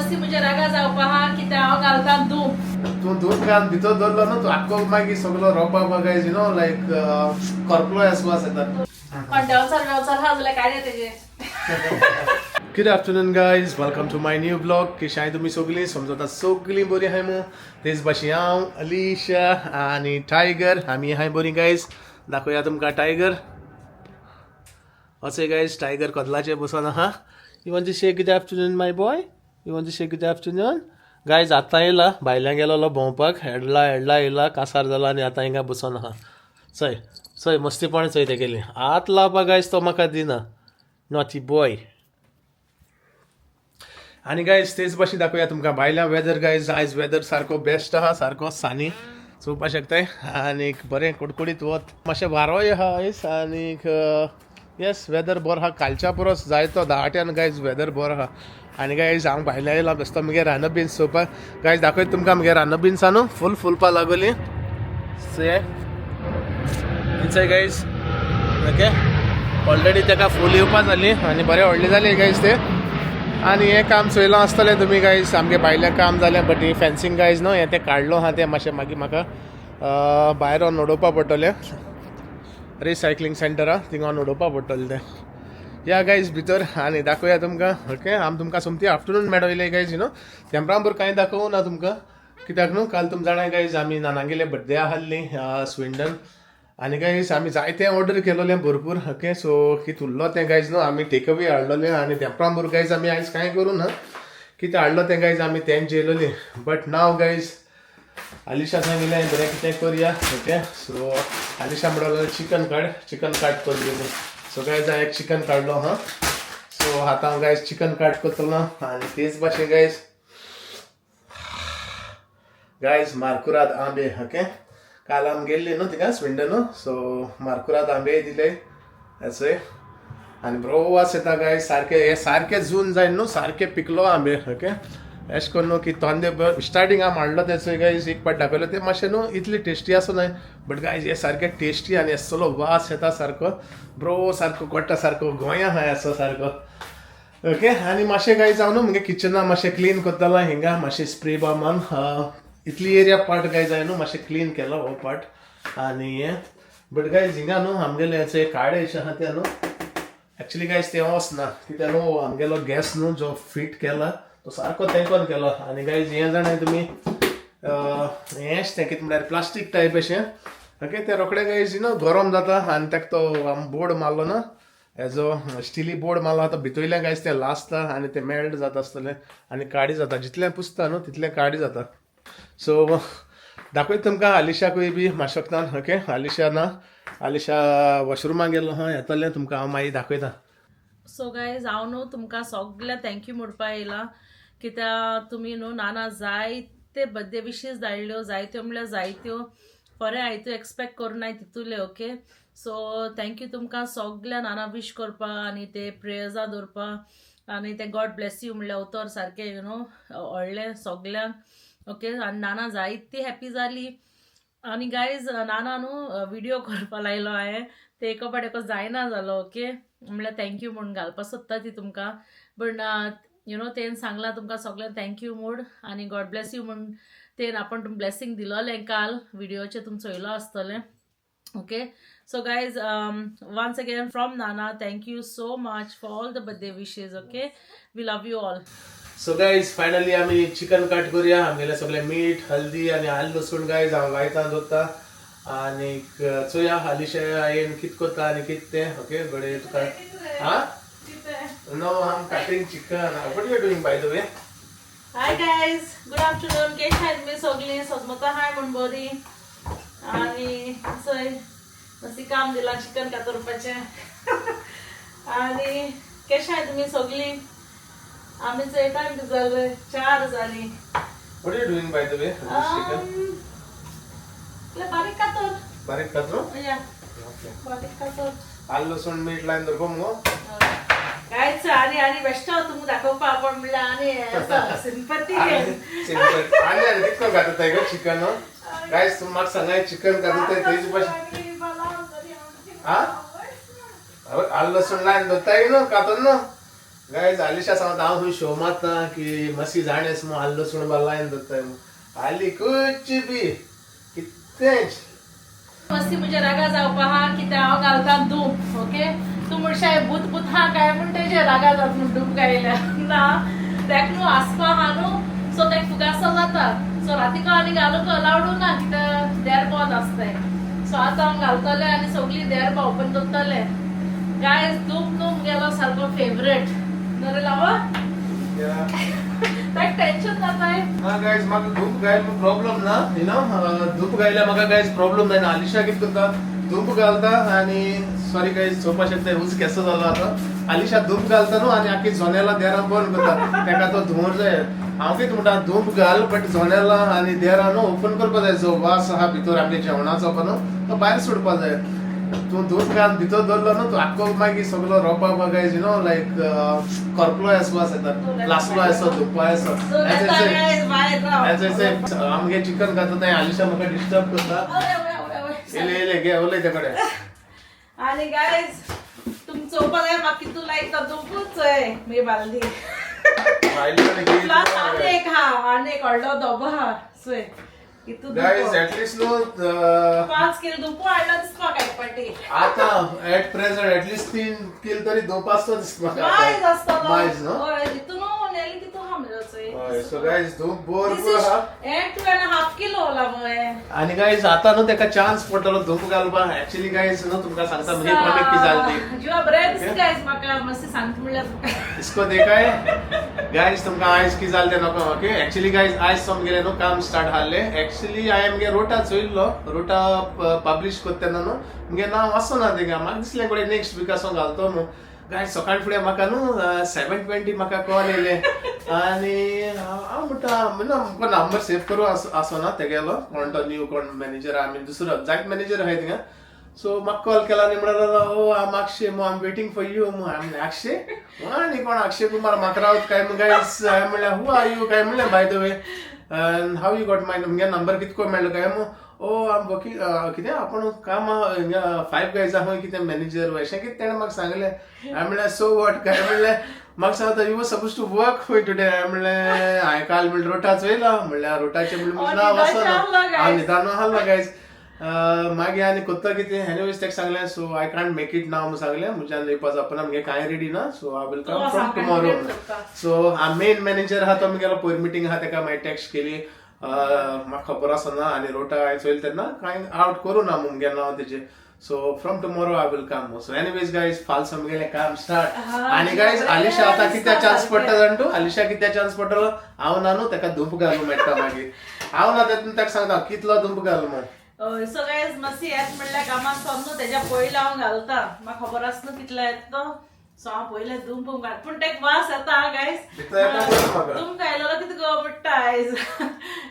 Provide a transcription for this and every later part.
जबरदस्ती म्हणजे रागा जावपा हा की हांव घालता दूध तूं दूध घाल भितर दवरलो न्हू तूं आख्खो मागीर सगळो रोपा बगायज यू नो लायक करपलो आसपास येता पण देवचार हा जाल्यार काय नाही तेजे good afternoon guys welcome to my new blog कशी तुम्ही सगळीं समजता सगळीं बरी आहाय मू तेच भाशेन हांव अलिशा आनी टायगर आमी आहाय बरी गायज दाखोवया तुमकां टायगर असे गायज टायगर कदलाचेर बसून आहा you want to say good afternoon my boy you want to say good afternoon guys आतां येयला भायल्यान गेलोलो भोंवपाक हेडला येयला कासार जाला आनी आतां हिंगा बसून आहा चय चय मस्तीपण चय तेगेली हात लावपा गायज तो म्हाका दिना नॉटी बॉय आणि गायज तेच भाशी दाखवूया तुमकां भायल्या वेदर गायज आयज वेदर सारको बेस्ट आहा सारको सानी चोवपाक शकताय आनीक बरें कुडकुडीत वत मातशें वारोय आहा आयज आनीक येस वेदर बरो आहा कालच्या परस जायतो 10 गायज वेदर बरो आहा आनी गायज हांव भायल्या येयला बेस्तो मुगे रानो बीन्स चोवपाक गायज दाखयता तुमकां मुगे रानो बीन्स आहा न्हू फूल फुलपा लागोली से इन्साय गायज ओके ऑलरेडी ताका फूल येवपा जाली आनी बरें व्हडली जाली गायज ते आनी हें काम चोयलां आसतलें तुमी गायज सामकें भायलें काम जालें बट ही फेन्सींग गायज न्हू हें तें काडलो आहा तें मातशें मागीर म्हाका भायर व्हरून उडोवपा पडटलें रिसायकलींग सेंटर आहा थिंगा व्हरून उडोवपा पडटलें तें या गायज भितर आनी दाखोवया तुमकां ओके आमी तुमकां सोमती आफ्टरनून मेळयलें गायज यू नो तेंपरांपूर कांय दाखोवं ना तुमकां कित्याक न्हू काल तुमी जाणाय गायज आमी नानांगेले बर्थडे आहली स्विंडन आनी गायज आमी जायतें ऑर्डर केलोलें भरपूर ओके सो कितें उरलो तें गायज न्हू आमी टेक अवे हाडलोलें आनी तेंपरांपूर गायज आमी आयज कांय करूं ना कितें हाडलो तें गायज आमी तें जेयलोलीं बट नाव गायज आलिशा सांगिल्लें बरें कितें करया ओके सो आलिशा म्हणलो चिकन काट करलेलें सो गायज हांवें एक चिकन काडलो हा सो आतां हांव गायज चिकन काट करतलो आनी तेच भाशेन गायज मार्कुराद आंबे ओके काल आमी गेल्ली न्हू थिंगा स्विंडन सो मार्कुराद आंबे दिले अशें आनी बरो वास येता गाय सारके जून जायन न्हू सारके पिकलो आंबे ओके अशें करून न्हू की तोंदे स्टार्टींग हांव हाडलो तेचो गायज एक पाट दाखयलो ते मातशें न्हू इतली टेस्टी आसूं न्हय बट गायज हे सारके टेस्टी आनी असलो वास येता सारको बरो सारको कोट्टा सारको गोंया आहाय असो सारको ओके आनी मातशें गायज हांव न्हू मुगे किचनां मातशें क्लीन करतलो हिंगा मातशें स्प्रे बामान इतली एरिया पार्ट गायज हांवें न्हू मातशें क्लीन केलो हो पार्ट आनी हें बट गायज हिंगा न्हू आमगेले हेचे काडे अशें आहा ते न्हू एक्चुली गायज ते वचना कित्याक न्हू आमगेलो गॅस न्हू जो फिट केला तो सारको तेंकोन केलो आनी गायज हें जाणाय तुमी हेंच तें कितें म्हळ्यार प्लास्टीक टायप अशें ओके ते रोखडे गायज यू नो गरम जाता आनी ताका तो बोर्ड मारलो ना हेजो स्टिली बोर्ड मारलो तो भितरल्यान गायज तें लासता आनी तें मेल्ट जाता आसतलें आनी काडी जाता जितलें पुसता न्हू तितलें काडी जाता सो दाखयता तुमकां आलिशाकूय बी माशक्तान ओके आलिशा वॉशरुमाक गेलो हा येतलें तुमकां हांव मागीर दाखयता सो गायज हांव न्हू तुमकां सगळ्या थँक्यू म्हणपा येयला कित्याक तुमी न्हू नाना जायते बर्थडे विशीज धाडल्यो जायत्यो म्हणल्यार जायत्यो खरें हांवें एक्सपेक्ट करूनाय तितूले ओके सो थँक्यू तुमकां सगळ्या नाना विश करपा आनी ते प्रेयर्सा दवरपा आनी ते गॉड ब्लेस यू म्हणल्यार उतर सारकें यू नो व्हडलें सगल्यांक ओके आनी नाना जायती हॅप्पी जाली आनी गायज नाना न्हू विडियो करपा लायलो हांवें ते एका पाट एको जायना जालो ओके म्हणल्यार थँक्यू म्हूण घालपा सोदता ती तुमकां बट यू नो तेन सांगलां तुमकां सगळ्यांक थँक्यू म्हूण आनी गॉड ब्लेस यू म्हूण तेन आपण तुम ब्लेसिंग दिलोलें काल विडियोचेर तुमी चोयलो आसतलें okay so guys once again from Nana thank you so much for all the birthday wishes okay we love you all so guys finally आमी चिकन काट करूया आमगेलें सगळें मीठ हल्दी आनी आलं लसूण गायज हांव लायता दवरता आनीक चोया आलिशा हांवें कितें करता आनी कितें तें ओके बडे तुका आं no am cutting chicken what you are doing by the way hi guys good afternoon केश हाय तुमी सगळीं सोजमता हाय म्हण बरी आनी चोय मातशें काम दिलां चिकन कातरपाचें आनी केश हाय तुमी सगळीं आमी चोय टायम जाले 4 जाली what you are doing by the way chicken बारीक कातरो या बारीक कातर आलं लसूण मीठ लायन दवरपा मुगो गायच आनी बेश्ट तुमकां दाखोवपा आपण म्हणल्यार आनी सिंपती आनी कितको घालताय गो चिकन गायज तुमी म्हाका सांगाय चिकन घालताय तेज भाशेन आं आलं लसूण लायन दवरताय न्हू कातर न्हू गाइस आलिशा सांगता हांव थंय शो मारता की मातशी जाणेस मो आल्लो सुण बालायन दत्ताय आली कुछ बी कितेंच मस्ती म्हणजे रागा जावपा हा की हांव घालता धूप ओके तू म्हणशाय भूत भूत हा काय म्हण तेजे रागा जात म्हण धूप गायल्या ना तेक न्हू आसपा हा न्हू सो तेक फुगासा जाता सो रातीको आनी घालूंक अलावड ना कित्याक देर बंद आसताय सो आतां हांव घालतलें आनी सगळीं देर ओपन दवरतलें गायज धूप न्हू मुगेलो सारको फेवरेट नरे लावा ताका टेन्शन जाताय ना गाइस म्हाका धूप गायला प्रॉब्लेम ना यू नो धूप गायल्या म्हाका गाइस प्रॉब्लेम जायना आलिशा कितें करता धूप घालता आनी सॉरी गाइस चोवपा शकता उज केसो जालो आतां आलिशा धूप घालता न्हू आनी आख्खी जोनेलां देरां बंद करता तेका तो धुंवर जाय हांव कितें म्हणटा धूप घाल बट जोनेलां आनी देरां न्हू ओपन करपा जाय जो वास आहा भितर आमच्या जेवणाचो न्हू तो भायर सोडपा जाय तूं धूप घाल भितर दवरलो न्हू तूं आख्खो मागीर सगलो रोपा गायज यू नो लायक करपलो येसो वास येता लासलो येसो धुपा येसो आमगे चिकन खाता थंय आलिशा म्हाका डिस्टर्ब करता इले गे उलय ते कडेन आणि गाइस तुम चोपा जाय म्हाका कितू लायक तो धूपच आहे मी बालदी प्लस आनेक व्हडलो धोबो हा सोय कितू गाइस एटलीस्ट नो 5 किलो धूप हाडला दिसता काय पाटी आता एट प्रेझेंट एटलीस्ट 3 किलो तरी धूप आसतो दिसता मायज आसता मायज नो होय तितून नेली कितू हमलोचोय होय सो गाइस धूप भरपूर आहा 2.5 किलो होला मोय आणि गाइस आता न्हू तेका चान्स पडटलो धूप घालपाक एक्चुअली गाइस न्हू तुमका सांगता म्हणजे प्रॉब्लेम की जालती जीवा बरे दिसता गाइस म्हाका मस्त सांगता म्हणल्यार इसको देखा है गाइस तुमका आयज की जालते नको ओके एक्चुअली गाइस आयज समगेले न्हू काम स्टार्ट हाले एक्चुअली आय एम गे रोटा चोयल्लो रोटा पब्लिश करतना न्हू मुगे नांव आसना तेका म्हाका दिसलें कोडे नेक्स्ट विकासो घालतो न्हू गाइस सकाळी फुडें म्हाका न्हू 7:20 म्हाका कॉल येयले आनी हांव म्हणटा म्हाका नंबर सेव करूं आसना तेगेलो कोण तो न्यू कोण मॅनेजर आमी दुसरो जायत मॅनेजर आहाय थिंगा सो म्हाका कॉल केला आनी म्हणलो ओ आय एम अक्षय मो I am waiting for you मो आय एम अक्षय आनी कोण अक्षय कुमार म्हाका रावत काय गाइस हांवें म्हणलें हू आर यू काय म्हणलें by the way how you got my मुगे नंबर कितको मेळ्ळो काय मो ओ आय एम वर्किंग कितें आपण काम 5 गायज आहा कितें मॅनेजर अशें कितें तेणें म्हाका सांगलें हांवें म्हणलें सो वॉट काय म्हणलें म्हाका सांगता you were suppose to work for today हांवें म्हणलें हांवें काल म्हणलें रोटा चोयला म्हणल्यार रोटाचें म्हणलें नांव आसना हांव न्हिदान आहलो गायज मागीर आनी कोत्ता कितें एनीवेज तेका सांगलें so I can't make it नाव म्हणून सांगलें म्हज्यान येवपा जावपा मुगे कांय रेडी ना so I will come from tomorrow so main manager आहा तो मुगेलो पयर मिटींग आहा तेका मागीर टॅक्स्ट केली म्हाका खबर आसना आनी रोटा हांवें चोयलें तेन्ना कांय आउट करूं ना मुगे नांव तेजें so from tomorrow I will come so anyways guys फाल समगेलें काम स्टार्ट आनी गायज आलिशा आतां कित्या चान्स पडटा जाण तूं आलिशा कित्या चान्स पडटलो हांव ना न्हू तेका धूप घालूं मेळटा मागीर हांव ना तेतून तेका सांगता कितलो धूप घाल म्हूण सो गायज मस्ती येत म्हणल्यार कामाक सोद न्हू तेज्या पयलीं हांव घालता म्हाका खबर आसना कितलो येता तो सो हांव पयलें धूप घाल पूण तेका वास येता गायज धूप घायलो कितें गो पडटा आयज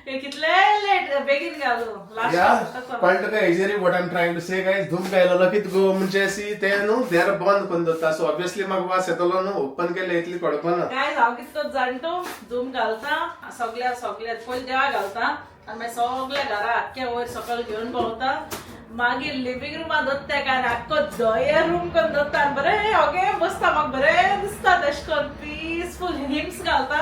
कितले लेट बेगीन घालू कळ्ळें तुका exactly what I am trying to say guys धूप घायलो कितें गो म्हणजे सी ते न्हू देर बंद करून दवरता सो ऑब्वियसली म्हाका वास येतलो न्हू ओपन केले इतली कळपना गायज हांव कितको जाणटो धूप घालता सगळ्या पयलीं देवा घालता आनी मागीर सगळ्या घरा आख्ख्या वयर सकयल घेवन भोंवता मागीर लिव्हिंग रुमान दत्ता काय आख्खो दये रूम करून दत्ता आनी बरें ओके बसता म्हाका बरें दिसता तेश करून पीसफूल हिम्स घालता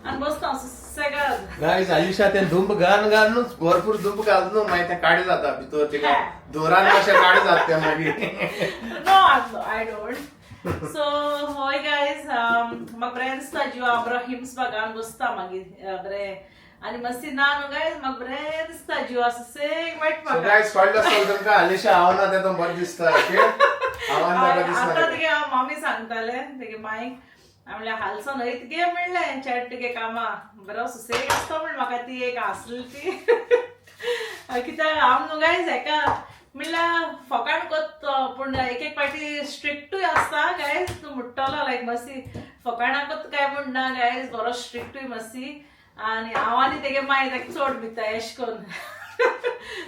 आनी बसता सुसेगाद गायज आलिशा ते धूप घाल न्हू भरपूर धूप घाल न्हू मागीर ते काडे जाता भितर तिका दोरान कशें काडे जाता ते मागीर नो आय डोंट सो होय गायज म्हाका बरें दिसता जिवा बरो हिम्स घालून बसता मागीर बरें आणि मस्ती ना न्हू गायज म्हाका बरें दिसता जिवा सुसेग वायट म्हाका गायज कळ्ळें आसतलें तुमकां आलिशा हांव ना तें बरें दिसता ओके आतां तेगे हांव मामी सांगतालें तेगे मायक हांवें म्हणलें हालसोन हयत गे म्हणलें चॅट तुगे कामा बरो सुसेग आसता म्हण म्हाका ती एक आसली ती कित्याक हांव न्हू गायज हेका म्हणल्यार फकाण कोत्तो पूण एक पाटी स्ट्रिक्टूय आसता गायज तूं म्हणटलो लायक मातशी फकाणां कोत्ता काय म्हण ना गायज बरो स्ट्रिक्टूय मातशी आनी हांव आनी तेगे मागीर तेका चड भिता एश कोन्न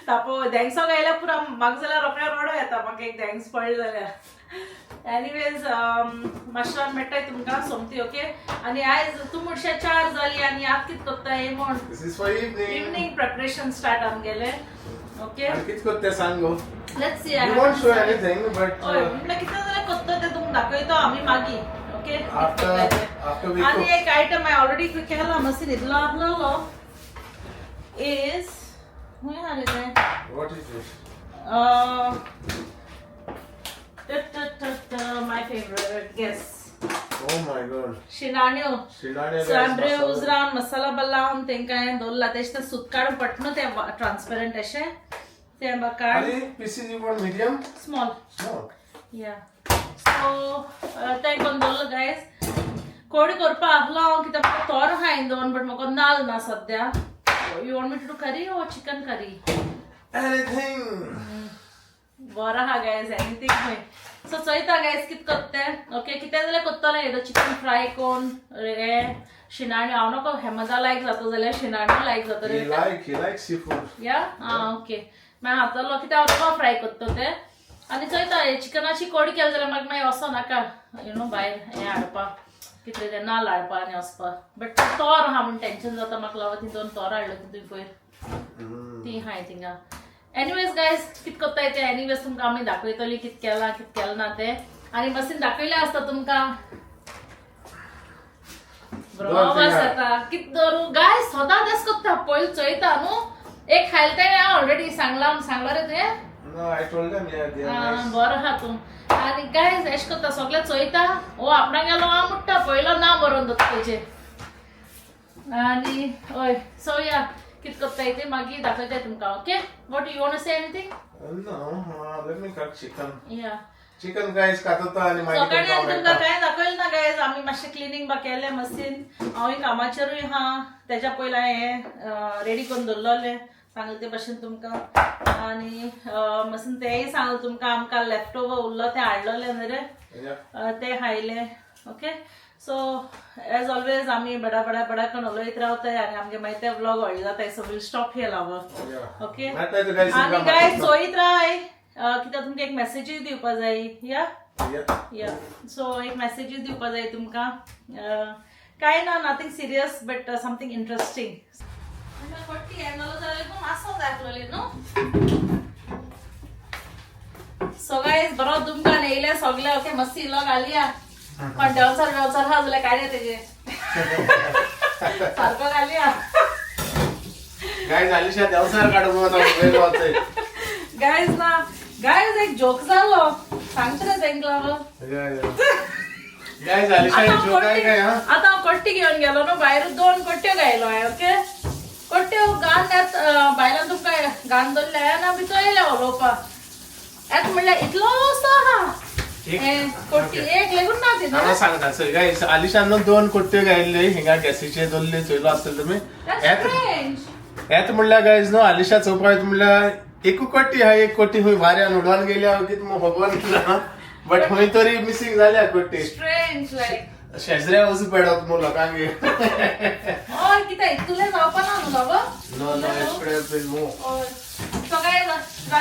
तापो थँक्सो गायल्या पुरो म्हाका जाल्यार रोखड्या रोडो येता म्हाका एक थँक्स पडले जाल्यार एनीवेज माश्रान मेळटाय तुमकां सोमती ओके आनी आयज तूं म्हणशे 4 जाली आनी आतां कितें कोत्ताय म्हण इवनिंग प्रिपरेशन स्टार्ट आमगेलें ओके कितें कोत्ता सांग go let's see you won't show anything but हय म्हणल्यार कितें जाल्यार कोत्ता तें तुमकां दाखयता आमी मागीर ओके after we आणि cook. एक आयटम हांवें ऑलरेडी केला मशीन इतलो आपलो इज खूंय आहा रे तें What is this? My favourite guess Oh my god. शिनाण्यो Shinane सो हांवें बरें masala. उजरावन मसाला बल्लावन तेंकां हांवें दवरला तेचे तें सूत काडून पडटा तें ट्रान्सपरंट अशें तें म्हाका Ali, pieces you want medium? Small No. या सो तें करून दवरलो गायज कोडी करपा आहलो हांव कित्याक म्हाका तोर हांवें दोन बट म्हाका नाल ना सद्या you want me to do curry or chicken curry Anything. बरो आहा गायज एनीथींग खंय सो चोयता गायज कितें कोत्तें ओके कितें जाल्यार कोत्तोलें येदो चिकन फ्राय कोन्न हे शिनाण्यो हांव नको हेमदा लायक जाता जाल्यार शिनाण्यो लायक जाता रे He likes seafood. या आं ओके मागीर हातलो कित्याक हांव तुका फ्राय कोत्ता तें आनी चोयता चिकनाची कोडी केली जाल्यार म्हाका मागीर वचो नाका यू नो भायर हें हाडपाक कितले ते नाल्ल हाडपा आनी वचपा बट तोर आहा म्हूण टेन्शन जाता म्हाका लागून ती दोन तोर हाडल्यो तितून पयर ती हाय थिंगा एनिवेज गायज कितें कोत्ताय ते एनिवेज तुमकां आमी दाखयतली कितें केलां ना ते आनी मशीन दाखयलें आसता तुमकां बरो आवाज जाता कितें दवरूं गायज सदां तेच कोत्ता पयलीं चोयता न्हू एक खायला तें हांवें ऑलरेडी सांगला रे तुवें No, I told them, yeah, they are nice. बरो आहा तूं आनी गायज एशें कोत्ता सगळें चोयता ओ आपणा गेलो हांव म्हणटा पयलो ना बरोवन दवरता तेजेर आनी हय सो या कितें कोत्ताय ते मागीर दाखयताय तुमकां okay what you want to say anything No, let me cut chicken. या Chicken guys, katata आणि मागीर सकाळी तुमकां आनी तुमकां आवडटा. कांय दाखयलें ना गायज आमी मातशें क्लिनींग बा केलें मशीन हांव कामाचेरूय आहा तेच्या पयलीं हांवें रेडी करून दवरलेलें सांगलें ते भाशेन तुमकां आनी मशीन तेंय सांगलें तुमकां आमकां लेफ्ट ओवर उरलो तें हाडलेलें न्ही रे Yeah. ते हायले ओके सो एज ऑलवेज आमी बडा करून उलयत रावताय आनी आमगे मागीर ते व्लॉग व्हडले जाताय सो वील स्टॉप हियर लावर Yeah. ओके नाताय guys, आनी तुमकां गाय मागीर- चोयत राय कित्याक तुमकां एक मेसेजीस दिवपा जाय या Yeah. या सो एक मेसेजीस दिवपा जाय तुमकां कांय ना nothing serious but something interesting पट्टी येयलो जाल्यार एकदम आसो जाय आसलोली न्हू सो गायज बरो तुमकां येयले सगळे ओके मस्ती इलो घालया पण देंवचार आहा जाल्यार काडया तेजे सारको घालया Guys, Alisha देवसार काडूंक वता मोबायल वाचय. गायज ना गायज एक जोक जालो सांगता रे तेंका लागून Guys, Alisha एक joke आहे काय हा? आता हांव कट्टी घेवन गेलो न्हू भायर 2 कट्ट्यो गायलो हांवें ओके कट्ट्यो गान भायल्यान तुमकां गान दवरले ना भितर येयले उलोवपाक येत म्हणल्यार इतलोसो आहा कट्टी एक लेगून ना ती हांव सांगता सो गायस आलिशान 2 कोट्ट्यो गायल्ले हिंगा गॅसीचे दवरले चोयलो आसतले तुमी येत म्हणल्यार गायज न्हू आलिशा चोवपा येत म्हणल्यार एकू कोट्टी आहा एक कोट्टी खंय वाऱ्यान उडोवन गेल्या कितें खबर ना बट खंय तरी मिसींग जाल्या कोट्टी स्ट्रेंज लायक शेजऱ्या वचूं पडत न्हू लोकांगे हय कितें इतलें जावपा ना न्हू बाबा no no express no so काय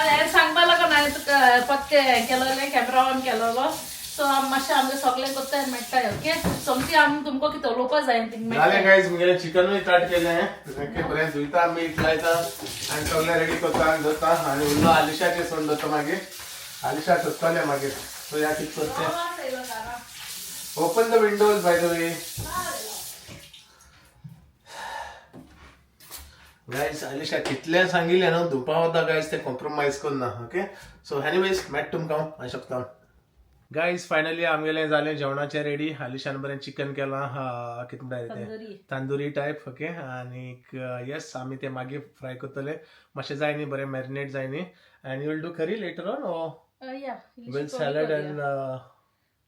हें सांगपा लागून हांवें तुका पत्ते केलोलें कॅमेरा ऑन केलोलो सो मातशें आमगे सगळें कोत्ताय मेळटाय ओके सोमती आमी तुमकां कितें उलोवपा जाय थिंग जालें गायज मुगेलें चिकनूय स्टार्ट केलें सारकें बरें धुयता मीठ लायता आनी सगळें रेडी करता आनी दवरता आनी उरलो आलिशाचेर सोडून दवरता मागीर आलिशा सोदतलें मागीर सो या कितें करचें open the Windows bye the way guys Alisha कितलें सांगिल्लें न्हू धुवपा वता गायज तें कॉम्प्रोमायज करना ओके सो एनीवेज मेट तुमकां हांव शकता गायज फायनली आमगेलें जालें जेवणाचें रेडी आलिशान बरें चिकन केलां कितें म्हणटा तें तांदुरी टायप ओके आनीक येस आमी तें मागीर फ्राय करतले मातशें जाय न्ही बरें मॅरिनेट जाय न्ही and you will do curry later on or will salad and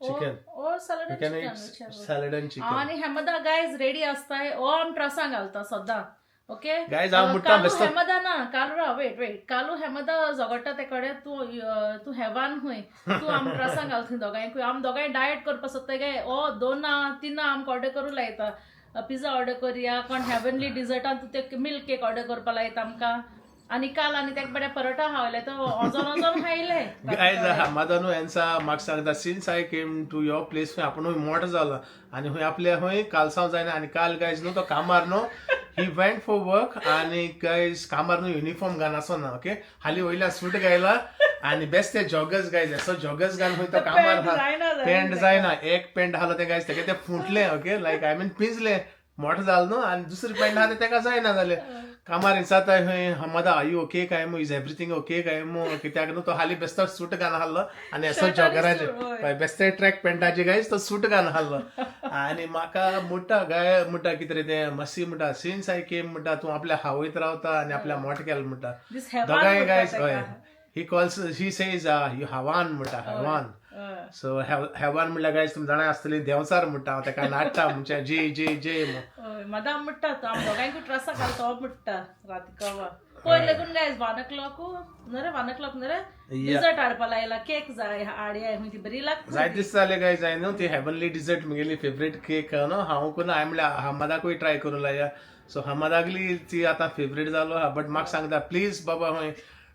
chicken salad and chicken आनी हेमदा गायज रेडी आसताय ओ आमी ट्रसां घालता सद्दां ओके गायज हांव म्हणटा बेश्टो हेमदा ना कालू राव वेट कालू हेमदा झगडटा ते कडेन तूं हेवान खंय तूं आमी ट्रसां घाल थंय दोगांयकूय आमी दोगांय डायट करपा सोदताय काय ओ 2-3 आमकां ऑर्डर करूं लायता पिझ्झा ऑर्डर करुया कोण हेवनली डिजर्टान तूं ते मिल्क केक ऑर्डर करपा लायता आमकां आनी काल आनी तेका बरें परोटा खावले तो ओजोन खायले गायज म्हाका न्हू हेंचा म्हाका सांगता since I came to your place खंय आपूणूय मोठ जाला आनी खंय आपल्या खंय कालसांव जायना आनी काल गायज न्हू तो कामार न्हू ही वेंट फॉर वर्क आनी गायज कामार न्हू युनिफॉर्म घालून आसना ओके हालीं वयल्या सूट घायला आणि बेस्ट ते जॉगर्स गायज असो जॉगर्स घालून खंय तो तो कामार pant जायना जालें पॅन्ट तेका. जायना एक पॅन्ट आहा ते गायज तेगे ते फुटले ओके लायक आय मीन पिंजले मोठो जालो न्हू आनी दुसरी पॅन्ट आहा तेका जायना जालें कामार जाता खंय हमदा आय यू ओके काय मो इज एवरीथिंग ओके काय मो कित्याक न्हू तो हाली बेस्तो सूट घालून आसलो आनी असो Shirt आनी जॉगराचे suit, हय. हय बेस्ते ट्रॅक पॅन्टाचे गायज तो सूट घालून आसलो आनी म्हाका म्हणटा गाय म्हणटा कितें रे तें मातशी म्हणटा सिन्स आय केम म्हणटा तूं आपल्या हावयत रावता आनी आपल्या मोठ केला म्हणटा This heaven दोगांय म्हणटा गायज तेका. हय ही सेज यू हवान म्हणटा हवान हय. सो हेवान म्हणल्यार गायज तुमी जाणां आसतली देंवचार म्हणटा हांव तेका नाडटा म्हणजे जे जे जे हय, मदाम म्हणटा तो आम दोगांयकूय ट्रसा घाल तो म्हणटा रातिकावा पयर लेगून गायज 1 o'clock नरे 1 o'clock नरे डिझर्ट हाडपा लायला केक जाय हाडया ती बरी लागता जाय दिसता जालें गायज हांवें न्हू ती हेवनली डिझर्ट म्हगेली फेवरेट केक न्हू हांव कोन्ना हांवें म्हणल्यार हमदाकूय ट्राय करूं लाया सो हमदागली ती आतां फेवरेट जालो आहा बट म्हाका सांगता प्लीज बाबा खंय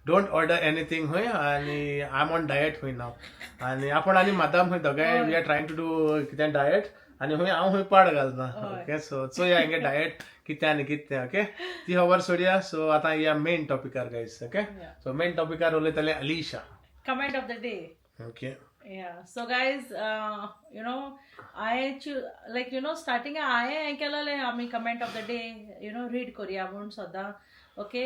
डोंट ऑर्डर एनीथींग खंय आनी आय एम ऑन डायट खंय नाव आनी आपण आनी मादाम खंय दोगांय we are trying to do कितें डायट आनी खंय हांव खंय पाड घालना ओके सो चोया हिंगे डायट कितें आनी कितें ओके ती खबर सोडया सो आतां या मेन टॉपिकार गायज ओके सो मेन टॉपिकार उलयतले Alisha comment of the day okay Yeah. So guys, starting I केलेले आमी comment of the day, read करूया म्हणून सदां. ओके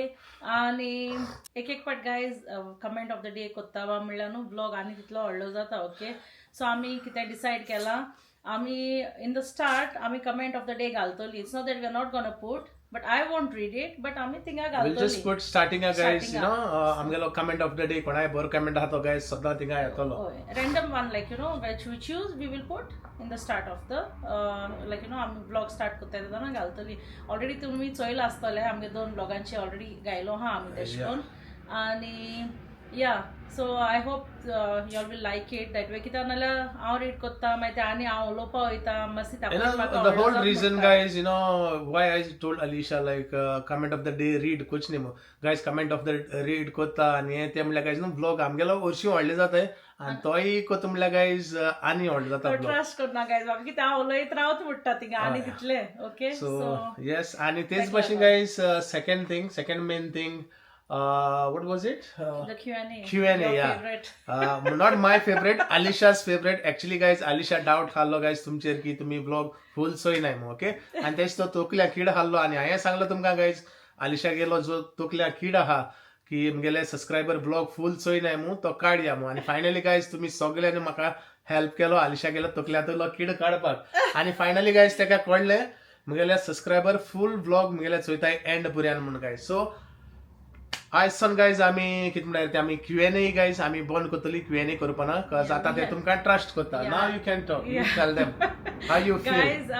आणि एक पाट guys comment of the day कोत्तावा म्हणल्यार न्हू ब्लॉग आनी तितलो व्हडलो जाता ओके सो आमी कितें डिसायड केलां आमी इन द स्टार्ट आमी कमेंट ऑफ द डे घालतली it's not that we are not gonna put but I want read it but आमी थिंगा We'll just घालतली put starting guys, आमगेलो comment of the day कोणाय बरो comment आहा तो guys सदां थिंगा येतलो. random one which we choose we will put in the start of the आमी ब्लॉग स्टार्ट करता तेन्ना घालतली ऑलरेडी तुमी चोयला आसतले आमगे 2 ब्लॉगांचे ऑलरेडी घायलो हा आमी तशें करून आनी या so I hope you all will like it that way कित्याक नाल्यार हांव रीड करता मागीर ते आनी हांव उलोवपा वयता मातशी The whole reason guys, why I told Alisha like comment of the day read कुछ नहीं guys comment of the read कोता आनी ते म्हणल्यार guys ब्लॉग आमगेलो वर्षी व्हडले जाताय आनी तोय कोता म्हणल्यार guys आनी व्हडलो जाता ब्लॉग ट्रस्ट करना गायज म्हाका कितें हांव उलयत रावत म्हणटा थिंगा आनी तितले ओके सो येस आनी तेच भाशेन guys second main thing what was it the Q&A Q&A your yeah favorite. not my favorite Alisha's favorite actually guys Alisha doubt खाल्लो guys तुमचेर की तुम्ही ब्लॉग फुल सोय नाही मग ओके आणि तेच तो तोकल्या कीड खाल्लो आणि हांवें सांगलो तुमकां guys Alisha गेलो जो तोकल्या कीड आहा की म्हगेले सबस्क्रायबर ब्लॉग फुल चोय नाही मू तो काडया मू आणि फायनली गायज तुम्ही सगळ्यांनी म्हाका हेल्प केलो Alisha गेलो तोकल्यातलो कीड काडपाक आणि फायनली गायज तेका कळले म्हगेले सबस्क्रायबर फुल ब्लॉग म्हगेले चोयताय एंड पर्यंत म्हणून गायज सो आयज सन गायज आमी कितें म्हणल्यार ते आमी Q&A गायज आमी बंद करतली Q&A करपाना बिकॉज आतां ते तुमकां ट्रस्ट करता now you can talk you tell them how you feel guys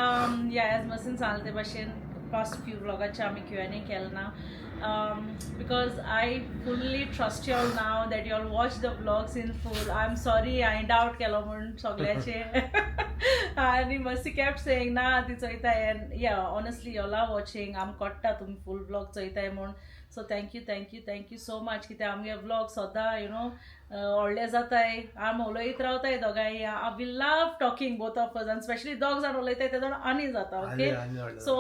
एज मसीन सांगले ते भाशेन फर्स्ट फ्यू ब्लॉगाचे आमी Q&A केले ना because I fully trust you all now that you all watch the vlogs in full. I'm sorry हांवें doubt केलो म्हणून सगळ्याचे आनी मस्ती kept saying ना ती चोयताय and yeah honestly you all are watching आम कोट्टा तुमी फुल ब्लॉग चोयताय म्हणून so thank you so much कित्याक आमगे ब्लॉग सदां व्हडले जाताय आमी उलयत रावताय दोगांय we love talking both of us आनी स्पेशली दोग जाण उलयताय ते जाण आनी जाता okay so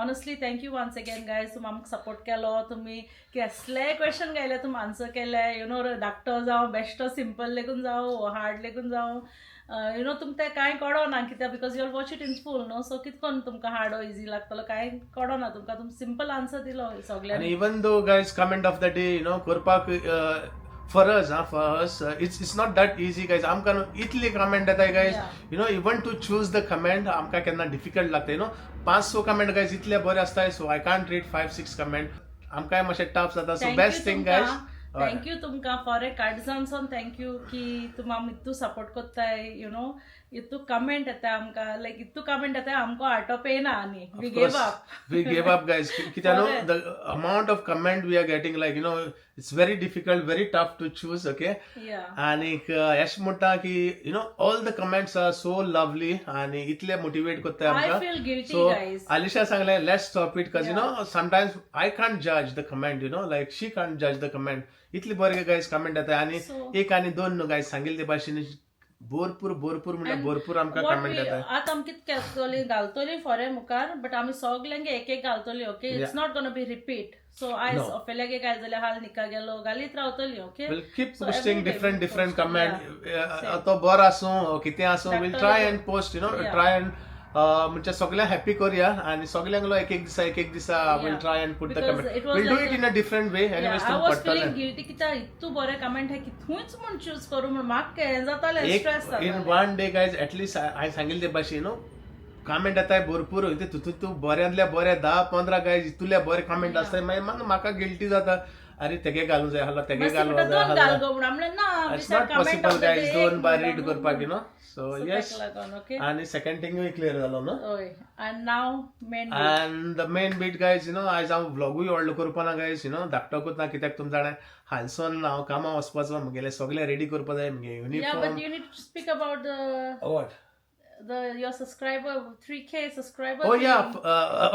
honestly thank you once again guys तुमी आमकां सपोर्ट केलो तुमी कसले क्वेश्चन घायले तुमी आन्सर केले धाकटो जावं बेश्टो सिंपल लेगून जावं हार्ड लेगून जावं तुमकां कांय कळना कित्याक because you all watch it in full न्हू सो कितकोन तुमकां हार्ड ओ इजी लागतलो कांय कळना तुमकां तुमी सिंपल आन्सर दिलो सगळ्यांनी even though guys comment of the day करपाक for us it's not that easy guys आमकां इतली कमेंट येताय guys even to choose the comment आमकां केन्ना डिफिकल्ट लागता 5-6 कमेंट guys इतले बरे आसताय so I can't read 5-6 comment आमकां मातशें टफ जाता so best thing guys thank you तुमकां फॉर ए काडजानसून थँक्यू की तुमी आमी इतू सपोर्ट कोत्ताय इतू कमेंट येता आमकां लायक इतू कमेंट येता आमकां हार्ट ऑफ येना आनी वी गेव अप guys कित्याक the amount of comment we are getting like it's very difficult very tough to choose okay आणि यश म्हणटा की all the comments are so lovely आणि इतले मोटिवेट कोत्ताय आमकां सो Alisha सांगले let's stop it because sometimes I can't judge the comment like she can't judge the comment इतली बरे guys comment येता आणि एक आणि दोन गायज सांगिल्ले भाशेन भरपूर भरपूर म्हणजे भरपूर आमकां What कमेंट we येता. आतां आमी कितें करतली घालतली फॉरेन मुखार बट आमी सगल्यांक एक एक घालतली okay it's not gonna be repeat so आयज ऑफेल्याक एक घाल जाल्यार हाल निका गेलो घालीत रावतली okay We'll keep So posting every day different we'll different post, comment. तो बरो आसूं कितें आसूं we'll try and post, you know, Yeah. try and म्हणजे सगळ्यांक हॅपी करूया आणि सगळ्यांक एक एक दिसा we'll try and put the Because comment. it was We'll do like it in a different way. Anyways, I तुम was पडटले. feeling guilty कित्याक इतू बरे कमेंट हे कितूच म्हण चूज करूं म्हण म्हाका हें जातालें एक स्ट्रेस in जातालें one day guys at least हांवें सांगिल्ले ते भाशेन न्हू कमेंट येताय भरपूर तू बऱ्यांतल्या बरे 10-15 गायज इतुल्या बरे कमेंट आसताय मागीर म्हाका गिल्टी जाता अरे तेगे घालूं जाय आसलो तेगे घालूं जाय दोन घाल आसलो. गो म्हणून म्हणलें ना It's not possible guys दोन बार रीड करपाक you know. So yes. Okay आणि सेकंड थिंगूय क्लियर जालो न्हू. हय end now main And the main bit guys, you know, आयज हांव व्लॉगूय व्हडलो करपा ना guys, you know, धाकटोकूच ना कित्याक तुमी जाणा हालसून हांव कामां वचपाचो म्हगेलें सगळें रेडी करपा जाय म्हगे Yeah, uniform. but you need to speak about What? your subscriber 3K subscriber. Oh yeah,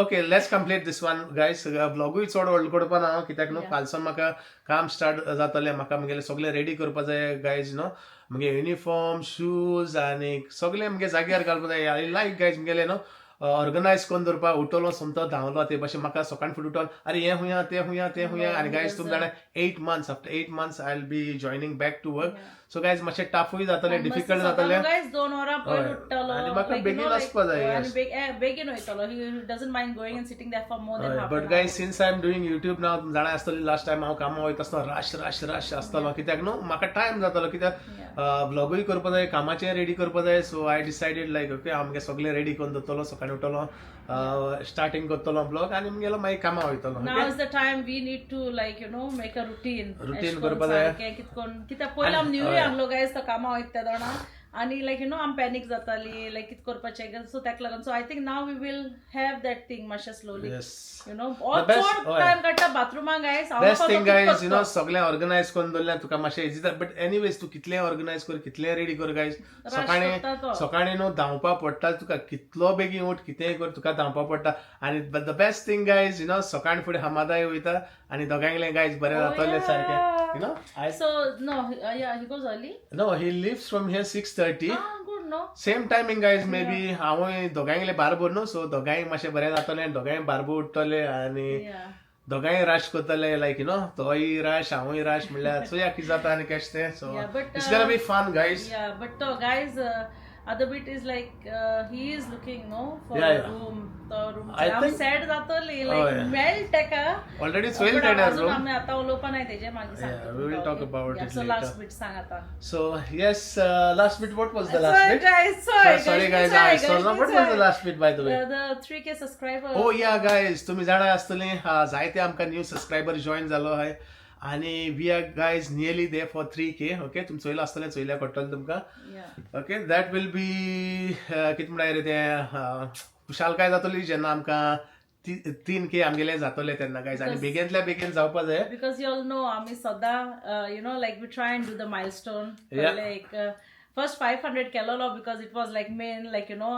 okay, let's complete this one guys. Vlogूय चड व्हडलो करपा ना कित्याक न्हू फालसून म्हाका काम स्टार्ट जातलें म्हाका म्हगेलें सगळें रेडी करपा जाय गायज न्हू म्हगे युनिफॉर्म शूज आनी सगळें म्हगे जाग्यार घालपा जाय. आय लायक गायज म्हगेलें न्हू ऑर्गनायज करून दवरपा उठलो सोमतो धांवलो ते भाशेन म्हाका सकाळीं फुडें उठोन अरे हें हुया तें हुया आनी गायज तुमी जाणा 8 months after 8 months I will be joining back to work so guys मातशें टफूय जातलें डिफिकल्ट जातलें गायज 2 वरां पयलीं उठ्ठलो आनी म्हाका बेगीन वचपा जाय. आनी बेगीन वयतलो he doesn't mind going and sitting there for more than half but guys since I am doing YouTube now तुमी जाणा आसतली लास्ट टायम हांव कामां वयता आसतना रश आसतलो कित्याक न्हू म्हाका टायम जातालो कित्याक व्लॉगूय करपा जाय कामाचें रेडी करपा जाय so I decided like okay हांव म्हगे सगळें रेडी करून दवरतलो सकाळीं उठलो स्टार्टिंग करतलो ब्लॉग आनी म्हगेलो मागीर कामां वयतलो. now is the time we need to like you know make a routine करपा जाय. कित्याक पयलीं आमी न्यू सांगलो गायज तो कामां वयता ते जाणा आनी लायक यू नो आम पॅनीक जाताली लायक कितें करपाचें सो ताका लागून so I think now we will have that thing मातशें स्लोली यू नो चड टायम काडटा बाथरुमाक guys best thing guys you know सगळें ऑर्गनायज करून दवरल्यार तुका मातशें इजी जाता बट एनीवेज तूं कितलें ऑर्गनायज कर कितलें रेडी कर गायज सकाळीं न्हू धांवपा पडटा तुका कितलो बेगीन उठ कितेंय कर तुका धांवपा पडटा आनी the best thing guys you no सकाळीं फुडें हमादाय वयता आनी दोगांयलें गायज बरें जातलें सारकें you know so no he goes early no he leaves from here 6:30 good no same timing guys may be हांवूय दोगांयले बारबोर न्हू सो दोगांय मातशें बरें जातलें दोगांय बारबोर उठतले आनी दोगांय राश करतले लायक यू नो तोय राश हांवूय राश म्हणल्यार चोया कितें जाता आनी कशें तें so it's gonna be fun guys. Yeah, but guys, other bit is like he is looking no for Yeah, a yeah. room. The room. I I'm think- sad जातली like yeah. melt taka. Already soil dead as अजून room. आमी आता उलोवपा नाही तेजे मागीर सांगता. we will talk about it So later. last bit सांग आता. So yes, last bit. What was the last Sorry bit? guys, Sorry guys, I saw no. What was the last bit by the way? The 3K subscriber. Oh yeah guys, तुम्ही जाणा आसतली जायते आमकां new subscriber join जालो आहाय आनी we are guys nearly there for 3K okay तुमी चोयला आसतलें चोयल्या पडटलें तुमकां Yeah. Okay that will be कितें म्हणटा रे तें खुशालकाय जातली जेन्ना आमकां 3K आमगेलें जातलें तेन्ना गायज आनी बेगींतल्या बेगीन जावपा जाय. Because you all know आमी सदा you know like we try and do the milestone. Yeah. Like first 500 केलोलो because it was like main like you know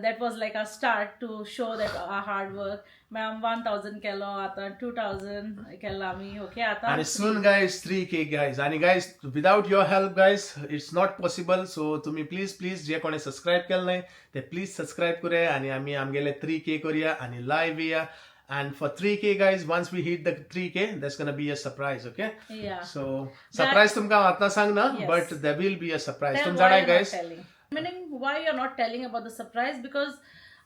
that was like a start to show that our hard work. Ma'am 1000 केलो आता 2000 केला आमी okay आता And soon guys 3K guys आणि guys without your help guys it's not possible so तुम्ही please जे कोणी subscribe केलं नाही ते प्लीज सबस्क्राइब करूया आणि आम्ही आमगेले 3K करूया आणि लाईव्ह येया and for 3K guys once we hit the 3K there's gonna be a surprise okay yeah so surprise तुमका आता सांग ना Yes. but there will be a surprise Tell तुम why जाणाय you're not guys telling. Meaning why you're not telling about the surprise because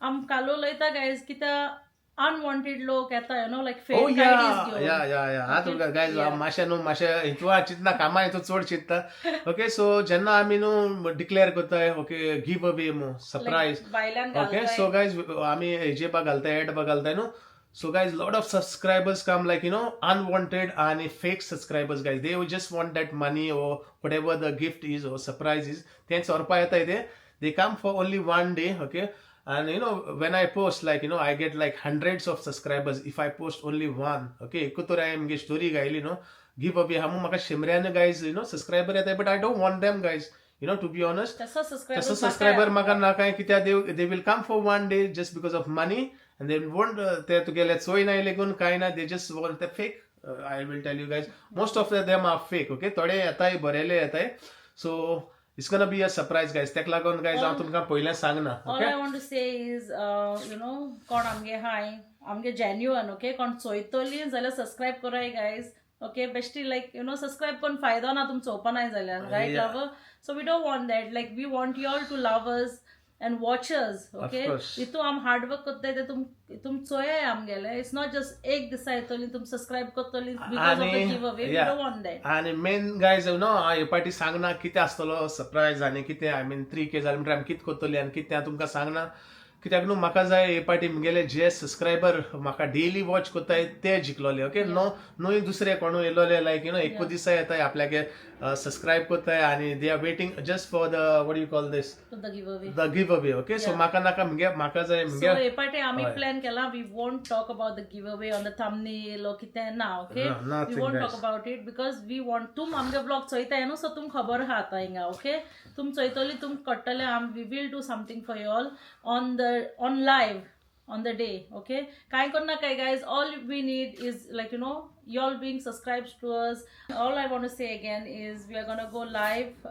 आम कालो लयता guys कित्या unwanted लोक येता you know like fake Oh IDs yeah, घेवन. yeah. हा तुमकां guys Yeah. मातशें न्हू मातशें हितू चिंतना कामां हितू चड चिंतता ओके सो जेन्ना आमी न्हू डिक्लेअर करताय ओके गिव अवे मो सरप्राईज Like बायलांक ओके घालताय. सो गायज आमी हेजे पा घालताय एड पा घालताय न्हू so guys lot of subscribers come like you know unwanted आणि fake subscribers guys they just want that money or whatever the gift is or surprise is तें चोरपा येताय ते they come for only 1 day okay and you know when I post like you know I get like hundreds of subscribers if I post only one okay ekutor I am story gaili no give away hamu maka shimryan guys you know subscriber येताय but I don't want them guys you know to be honest तसो subscriber maka na काय कित्या they will come for 1 day just because of money and they won't ते तुगेले चोय नाय lagoon काय ना they just want the fake I will tell you guys most of them are fake okay थोडे येताय बरेले येताय so it's gonna be a surprise guys. तेका लागून गायज हांव तुमकां पयलें सांगना. All I want to say is, कोण आमगे हाय आमगे जेन्युअन ओके कोण चोयतली जाल्यार सबस्क्राईब कराय गायज. ओके बेश्टी लायक सबस्क्राईब करून फायदो ना तुमचो ओपनाय जाल्यार right Yeah. Lover. So we don't want that like we want you all to love us and watch us, okay? course. इतू आम हार्ड वर्क करताय ते तुम चोयाय आमगेले. इट्स नॉट जस्ट एक दिसा येतली तुम सबस्क्राईब करतली because of the giveaway. We don't want that. आणि मेन गायज हांव हे पाटी सांगना कितें आसतलो सरप्रायज आनी कितें आय मीन 3K जालें म्हणल्यार आमी कितें करतली आनी कितें हांव तुमकां सांगना. कित्याक न्हू म्हाका जाय हे पाटी म्हगेले जे सबस्क्रायबर म्हाका डेली वॉच करताय ते जिखलोले. ओके न्हू दुसरे कोणू येयलोले लायक एक दिसा येताय आपल्यागे सबस्क्रायब करताय आनी they are waiting just for the what you call this the give away. The give away. Okay so म्हाका नाका म्हाका जाय So हे पाटे आमी प्लॅन केला. We won't talk about the giveaway on the thumbnail or कितें ना. Okay No, nothing, we won't guys. Talk about it because we want तुम आमगे ब्लॉग चोयताय न्हू सो तुम खबर आहा आतां हिंगा. ओके तुम चोयतली तुम कळटले. We will do something for you all on live on the day. Okay kai konna kai guys, all we need is like you all being subscribed to us. All I want to say again is we are gonna go live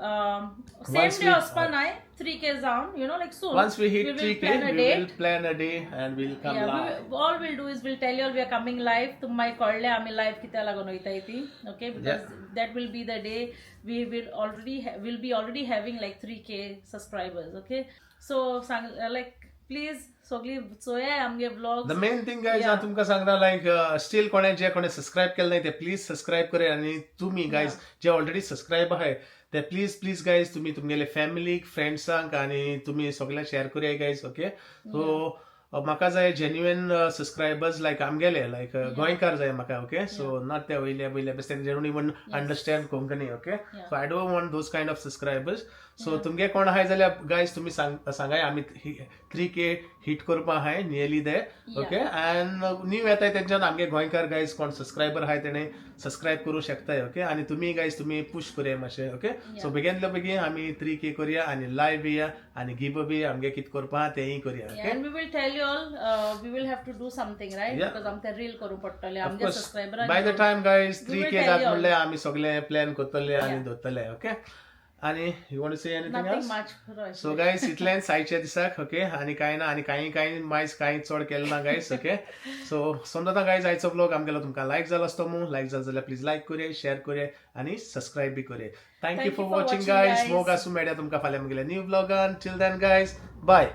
same day ospanai 3K down like soon. Once we hit 3K we will plan a day and we'll come live. All we'll do is we'll tell you all we are coming live. tumai kodle ami live kitya lagon hoita iti. Okay because that will be the day we will be already having like 3K subscribers. Okay so like please सगळी चोया आमगे blog. The main thing guys हांव तुमकां सांगता लायक steel कोणे subscribe केलें नाय ते प्लीज सबस्क्रायब करे. आनी तुमी गायज जे ऑलरेडी सबस्क्रायब आहाय ते प्लीज गायज तुमी तुमगेले फॅमिलीक फ्रेंड्सांक आनी तुमी सगळ्यांक शेअर करूया गायज. ओके सो म्हाका जाय जेन्युइन सबस्क्रायबर्स लायक आमगेले लायक गोंयकार जाय म्हाका. ओके सो नॉट ते वयले बेश्टे they don't even understand Konkani. Okay so I don't want those kind of subscribers. So तुमगे कोण आहाय जाल्यार गायज तुमी सांगाय आमी 3K हिट करपा आहाय नियरली दे. ओके एंड न्यू येताय तेंच्यान आमगे गोंयकार गायज कोण सबस्क्रायबर आहाय तेणे सबस्क्रायब करूं शकताय. ओके आनी तुमी गायज तुमी पुश करूया मातशें. ओके सो बेगीनल्या बेगीन आमी 3K करूया आनी लायव्ह येया आनी गिव अवे आमगे कितें करपा तेंय करूया. Okay and we will tell you all we will have to do something right because आमते रील करू पडटले आमगे subscriber. By the time guys 3K जात म्हणल्यार आमी सगळे प्लॅन करतले आनी दवरतले. ओके आनी you want to say anything else? So guys इतलेंच आयच्या दिसाक. ओके आनी कांय ना आनी कांय मायज कांय चड केलें ना गायज. ओके सो समजता गायज आयचो ब्लॉग आमगेलो तुमकां लायक जालो आसतो मू. लायक जालो जाल्यार प्लीज लायक करे शेअर करे आनी सबस्क्रायब बी करे. Thank you for watching guys. मोग आसूं मेळया तुमकां फाल्यां मुगेल्या न्यू ब्लॉगान. Till then guys bye.